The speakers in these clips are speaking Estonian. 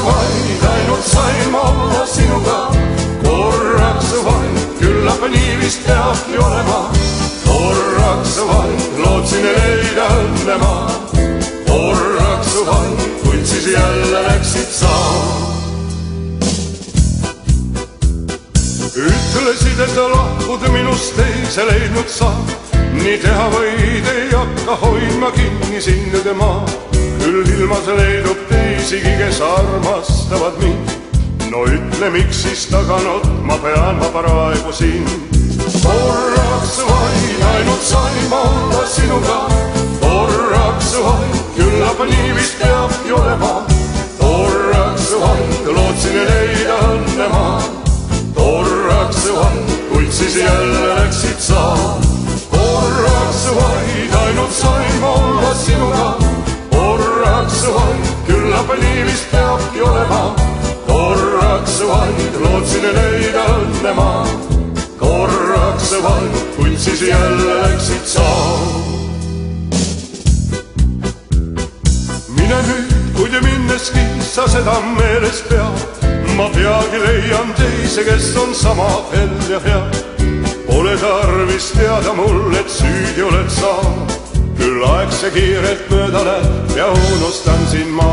vaid, ainult sain ma olla sinuga. Korraks vaid, küllap nii vist peabki olema. Korraks vaid, lootsin leida õnne ma. Korraks vaid, kuid siis jälle läksid sa. Ütlesid, et lahkud minust ei see leidnud sa. Nii teha võid, ei hakka hoidma kinni sind tema. Küll ilmas leidub teisigi, kes armastavad mind. No ütle, miks siis taganud ma pean ma praegu sind. Korraks vaid, ainult sain ma olla sinuga. Korraks vaid, küllap nii vist peabki olema. Korraks vaid, lootsin leida õnne ma. Korraks vaid, kuid siis jälle läksid sa. Korraks vaid, ainult sain ma olla sinuga. Korraks vaid, küllap nii vist peabki olema. Korraks vaid, lootsin leida õnne ma. Korraks vaid, kuid siis jälle läksid sa. Mine nüüd, kuid minneski sa seda meeles pead. Ma peagi leian teise, kes on sama hell ja hea. Pole tarvis teada mul, et süüdi oled sa. Küll aeg see kiirelt mööda läheb ja unustan sind ma.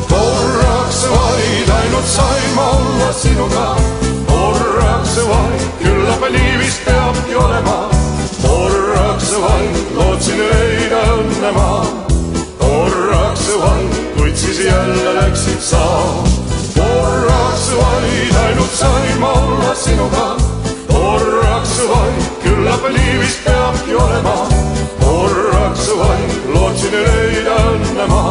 Korraks vaid, ainult sain ma olla sinuga. Korraks vaid, küllap nii vist peabki olema. Korraks vaid, lootsin leida õnne ma. Korraks vaid, kuid siis jälle läksid sa. Korraks vaid, ainult sain ma olla sinuga. Korraks vaid, küllap nii vist peabki olema. Korraks vaid, lootsin leida õnne ma.